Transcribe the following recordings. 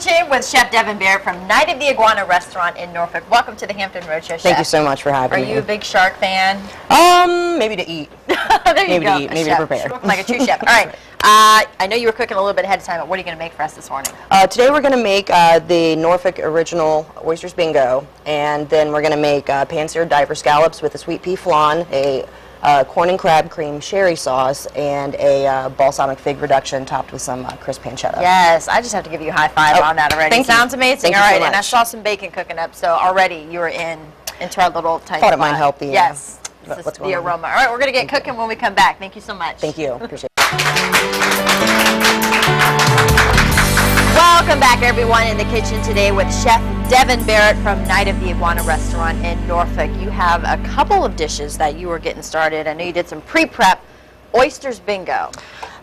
kitchen with Chef Devin Barrett from Night of the Iguana restaurant in Norfolk. Welcome to the Hampton Roadshow, Chef. Thank you so much for having me. Are you a big shark fan? Maybe to eat. There you maybe go. to eat, maybe to prepare. Like a true chef. All right. I know you were cooking a little bit ahead of time, but what are you going to make for us this morning? Today we're going to make the Norfolk Original Oysters Bingo, and then we're going to make pan-seared diver scallops with a sweet pea flan, a corn and crab cream sherry sauce, and a balsamic fig reduction topped with some crisp pancetta. Yes, I just have to give you a high five on that already. Thank Sounds you. amazing. Thank All you right, so and I much. saw some bacon cooking up, so already you were into our little tiny Thought it might spot. help the yes. what's This is going the on. aroma. All right, we're going to get cooking when we come back. Thank you so much. Thank you. Appreciate it. Welcome back, everyone, in the kitchen today with Chef Devin Barrett from Night of the Iguana restaurant in Norfolk. You have a couple of dishes that you were getting started. I know you did some pre-prep. Oysters bingo.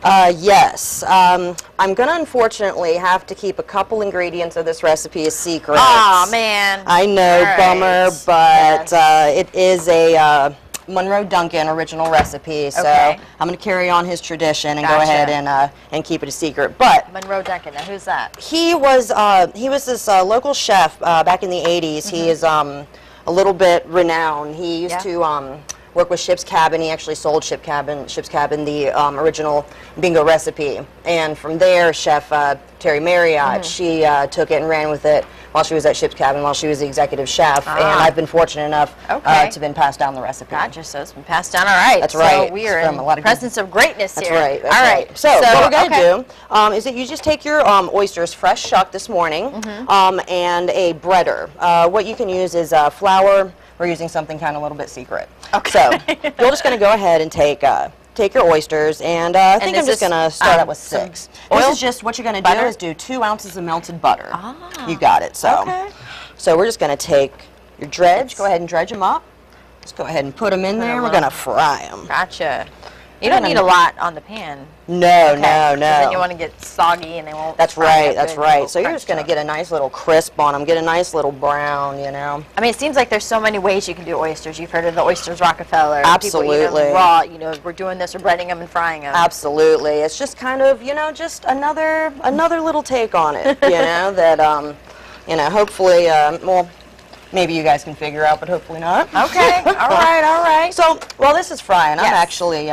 Yes. I'm going to unfortunately have to keep a couple ingredients of this recipe a secret. Oh, man. I know, All right. bummer, but Yes. it is a Monroe Duncan original recipe, so Okay. I'm going to carry on his tradition and go Gotcha. ahead and keep it a secret. But Monroe Duncan. Now, who's that? he was this local chef back in the 80s. He is a little bit renowned. He used to work with Ship's Cabin. He actually sold Ship's Cabin, the original bingo recipe. And from there, Chef Terry Marriott, she took it and ran with it while she was at Ship's Cabin, while she was the executive chef. And I've been fortunate enough to have been passed down the recipe. Gotcha, so it's been passed down. All right. That's right. So we are From in a lot of presence of greatness That's here. right. That's All right. So what we're going to do is that you just take your oysters fresh shucked this morning and a breader. What you can use is flour. We're using something kind of a little bit secret. Okay. So you're just going to go ahead and take your oysters, and I think I'm just going to start out with 6. This is just what you're going to do is do 2 ounces of melted butter. You got it. So, so we're just going to take your dredge. Go ahead and dredge them up. Just go ahead and put them in there. We're going to fry them. Gotcha. You don't need a lot on the pan. No, Okay. no, 'Cause no. then you want to get soggy and they won't. That's fry right, up that's good. right. So you're Crunch just going to up. get a nice little crisp on them, get a nice little brown, you know. I mean, it seems like there's so many ways you can do oysters. You've heard of the oysters Rockefeller. Absolutely. People eat them raw. You know, we're doing this, we're breading them and frying them. Absolutely. It's just kind of, you know, just another little take on it, you know, that, you know, hopefully, well, maybe you guys can figure out, but hopefully not. Okay. All right. All right. So, while this is frying, I'm Yes. actually,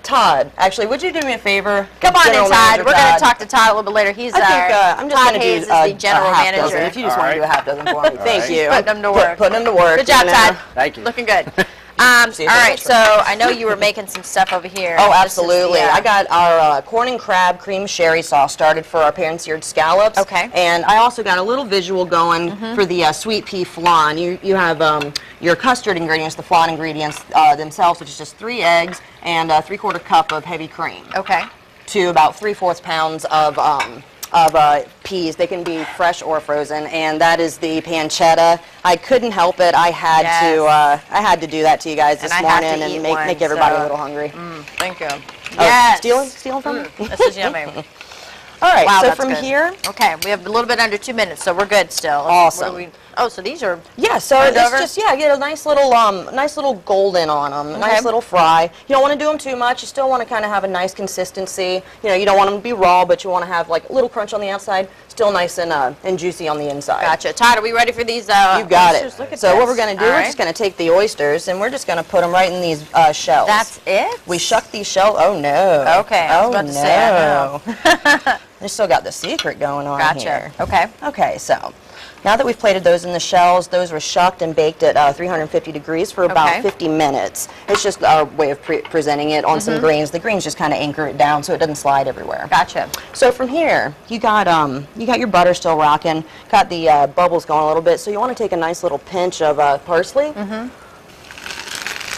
Todd, actually, would you do me a favor? Come on in, General Todd. Manager We're going to talk to Todd a little bit later. He's I think I'm just Todd going to Hayes do is the general a half manager. dozen, if you just want to do a half dozen for me. Thank you. Putting them to work. Putting them to work. Good job, you know. Todd. Thank you. Looking good. See All if it right, works. so I know you were making some stuff over here. Oh, This is the, absolutely. I got our corn and crab cream sherry sauce started for our pan-seared scallops. Okay. And I also got a little visual going for the sweet pea flan. You have your custard ingredients, the flan ingredients themselves, which is just 3 eggs and a 3/4 cup of heavy cream. Okay. To about 3/4 pounds of peas. They can be fresh or frozen, and that is the pancetta. I couldn't help it. I had to do that to you guys this And I have to morning eat and one, make everybody so- a little hungry. Thank you. Oh, Yes. stealing from me? This is yummy. All right, Wow, so that's from good. here, Okay, we have a little bit under 2 minutes, so we're good still. Awesome. What do oh, so these are yeah, so Turned it's over? just, get a nice little golden on them, nice little fry. You don't want to do them too much. You still want to kind of have a nice consistency. You know, you don't want them to be raw, but you want to have like a little crunch on the outside, still nice and juicy on the inside. Gotcha. Todd, are we ready for these You got oysters? it. Look at So this. what we're going to do, All we're right. just going to take the oysters and we're just going to put them right in these shells. That's it? We shuck these shells. Oh no. Okay, I was about to say, I know. We still got the secret going on Gotcha. here. Okay. Okay, so now that we've plated those in the shells, those were shucked and baked at 350 degrees for about Okay. 50 minutes. It's just our way of presenting it on some greens. The greens just kind of anchor it down so it doesn't slide everywhere. Gotcha. So from here, you got your butter still rocking, got the bubbles going a little bit. So you want to take a nice little pinch of parsley.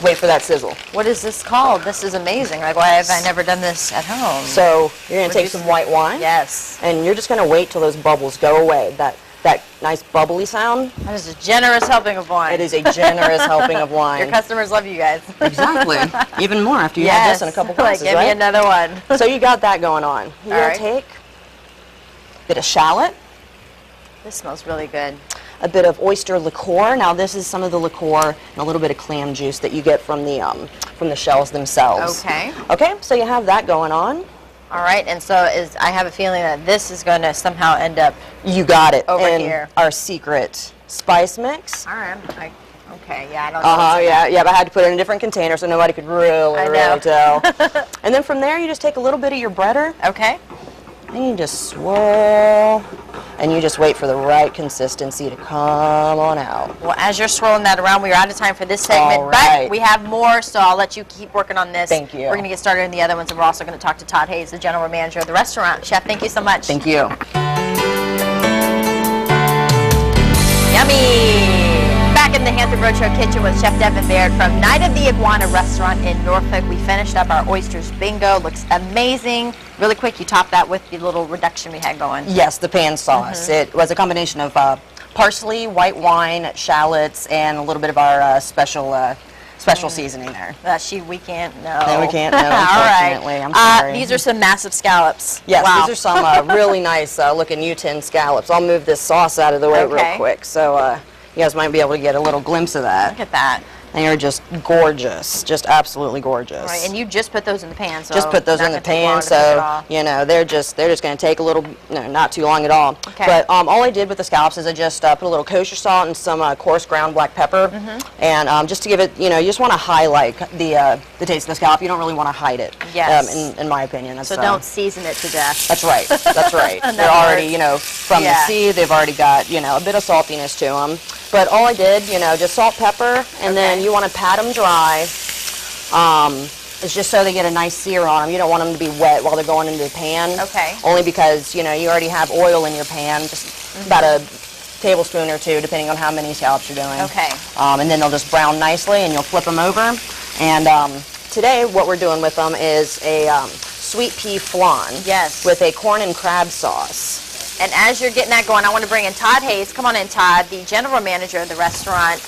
Wait for that sizzle. What is this called? This is amazing. Like, why have I never done this at home? So you're going Would to take you some say- white wine. Yes. And you're just going to wait till those bubbles go away. That nice bubbly sound. That is a generous helping of wine. It is a generous helping of wine. Your customers love you guys. Exactly. Even more after you have this in a couple Like, glasses, give me right? another one. So you got that going on. You're All going right. to take a bit of shallot, This smells really good. a bit of oyster liqueur. Now this is some of the liqueur and a little bit of clam juice that you get from the shells themselves. Okay. Okay, so you have that going on. All right, and so I have a feeling that this is going to somehow end up. You got it. Over in here. Our secret spice mix. All right. Okay. Yeah. I don't know. Yeah. But I had to put it in a different container so nobody could really tell. And then from there, you just take a little bit of your breader. Okay. And you just swirl, and you just wait for the right consistency to come on out. Well, as you're swirling that around, we are out of time for this segment, All right. but we have more, so I'll let you keep working on this. Thank you. We're going to get started in the other ones, and we're also going to talk to Todd Hayes, the general manager of the restaurant. Chef, thank you so much. Thank you. Yummy! Back in the Hampton Roadshow kitchen with Chef Devin Baird from Night of the Iguana restaurant in Norfolk. We finished up our Oysters Bingo. Looks amazing. Really quick, you topped that with the little reduction we had going. Yes, the pan sauce. It was a combination of parsley, white wine, shallots, and a little bit of our special seasoning there. We can't know. No, we can't know, All unfortunately. right. I'm sorry. These are some massive scallops. Yes, Wow. these are some really nice looking U10 scallops. I'll move this sauce out of the way real quick so you guys might be able to get a little glimpse of that. Look at that. They are just gorgeous, just absolutely gorgeous. All right, and you just put those in the pan, so just put those in the pan, so you know they're just going to take a little, not too long at all. Okay. But all I did with the scallops is I just put a little kosher salt and some coarse ground black pepper, and just to give it, you just want to highlight the taste of the scallop. You don't really want to hide it. Yes. In my opinion. That's, so don't season it to death. That's right. That's right. They're already, from the sea. They've already got, a bit of saltiness to them. But all I did, just salt, pepper, and then you want to pat them dry. It's just so they get a nice sear on them. You don't want them to be wet while they're going into the pan. Okay. Only because, you already have oil in your pan, just about a tablespoon or two, depending on how many scallops you're doing. Okay. And then they'll just brown nicely, and you'll flip them over. And today, what we're doing with them is a sweet pea flan. Yes. With a corn and crab sauce. And as you're getting that going, I want to bring in Todd Hayes. Come on in, Todd, the general manager of the restaurant.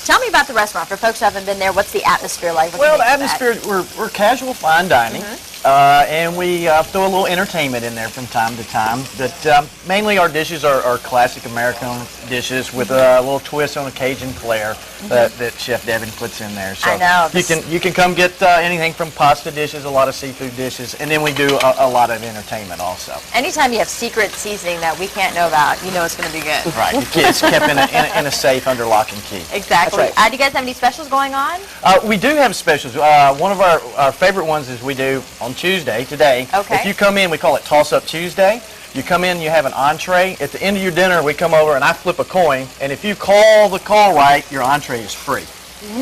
Tell me about the restaurant. For folks who haven't been there, what's the atmosphere like? Well, the atmosphere, we're casual fine dining, and we throw a little entertainment in there from time to time. But mainly our dishes are classic American dishes with a little twist on a Cajun flair that Chef Devin puts in there. So I know. You can come get anything from pasta dishes, a lot of seafood dishes, and then we do a lot of entertainment also. Anytime you have secret seasoning that we can't know about, you know it's going to be good. Right, it's kept in a safe under lock and key. Exactly. That's right. Do you guys have any specials going on? We do have specials. One of our favorite ones is we do on Tuesday, today. Okay. If you come in, we call it Toss Up Tuesday. You come in, you have an entree. At the end of your dinner, we come over and I flip a coin. And if you call the call right, your entree is free.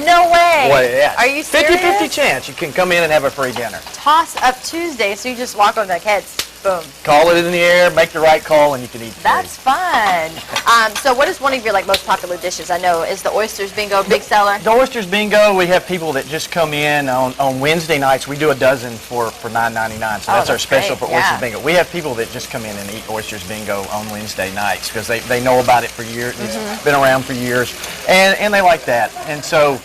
No way. Well, yeah. Are you serious? 50-50 chance you can come in and have a free dinner. Toss Up Tuesday, so you just walk over like heads. Boom. Call it in the air, make the right call, and you can eat free. That's fun. So what is one of your most popular dishes? I know, is the Oysters Bingo a big seller? The Oysters Bingo, we have people that just come in on Wednesday nights. We do a dozen for $9.99, so that's our special for Oysters Bingo. We have people that just come in and eat Oysters Bingo on Wednesday nights because they know about it for years. It's been around for years, and they like that. And so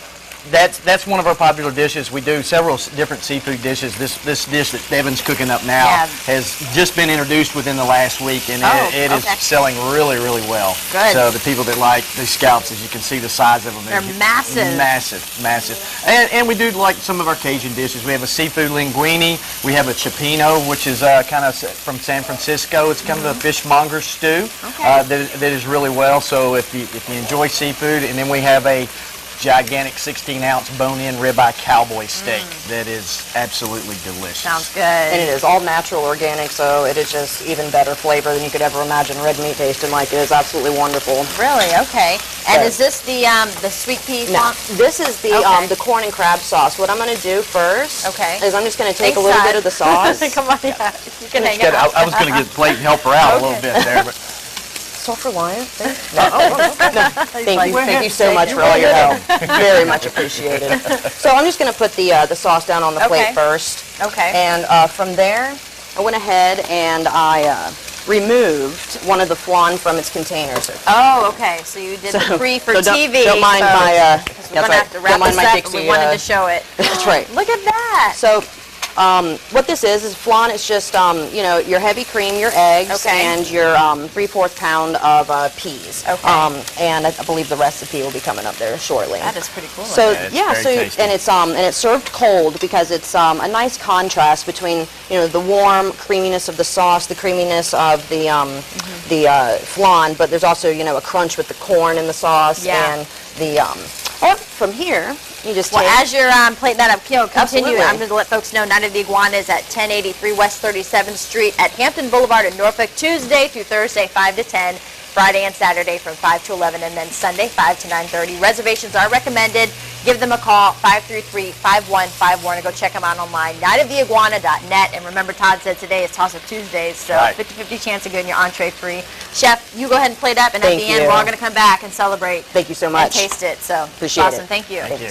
that's one of our popular dishes. We do several different seafood dishes. This dish that Devin's cooking up now has just been introduced within the last week, and it is selling really, really well. Good. So the people that like these scallops, as you can see the size of them. They're massive. Massive. And we do like some of our Cajun dishes. We have a seafood linguine. We have a cioppino, which is kind of from San Francisco. It's kind of a fishmonger stew that is really well. So if you enjoy seafood, and then we have a gigantic 16-ounce bone-in ribeye cowboy steak that is absolutely delicious. Sounds good. And it is all natural, organic, so it is just even better flavor than you could ever imagine red meat tasting like. It is absolutely wonderful. Really? Okay. And is this the sweet pea flan? No, this is the corn and crab sauce. What I'm going to do first is I'm just going to take a little bit of the sauce. Come on, you can hang out. I was going to get the plate and help her out a little bit there, but Self-reliant. Thank you so much for all your help. Very much appreciated. So I'm just going to put the sauce down on the plate first. Okay. And from there, I went ahead and I removed one of the flan from its containers. Oh, okay. So you did the pre for TV. Don't mind my. We're going to have to wrap this up, and we wanted to show it. That's right. Look at that. So What this is flan. It's just, you know, your heavy cream, your eggs, and your 3/4 pound of peas. Okay. And I believe the recipe will be coming up there shortly. That is pretty cool. So Yeah, so tasty. and it's served cold because it's a nice contrast between, you know, the warm creaminess of the sauce, the creaminess of the flan, but there's also, you know, a crunch with the corn in the sauce and the from here. You just well, take, as you're plating that up, continue. Absolutely. I'm going to let folks know Night of the Iguana is at 1083 West 37th Street at Hampton Boulevard in Norfolk, Tuesday through Thursday, 5 to 10, Friday and Saturday from 5 to 11, and then Sunday, 5 to 9:30. Reservations are recommended. Give them a call, 533-5151, and go check them out online, nightoftheiguana.net. And remember, Todd said today is Toss-Up Tuesdays, so 50-50 chance of getting your entree free. Chef, you go ahead and plate up, and at the end, we're all going to come back and celebrate. Thank you so much. And taste it. So Appreciate awesome. it. Thank you. Thank you.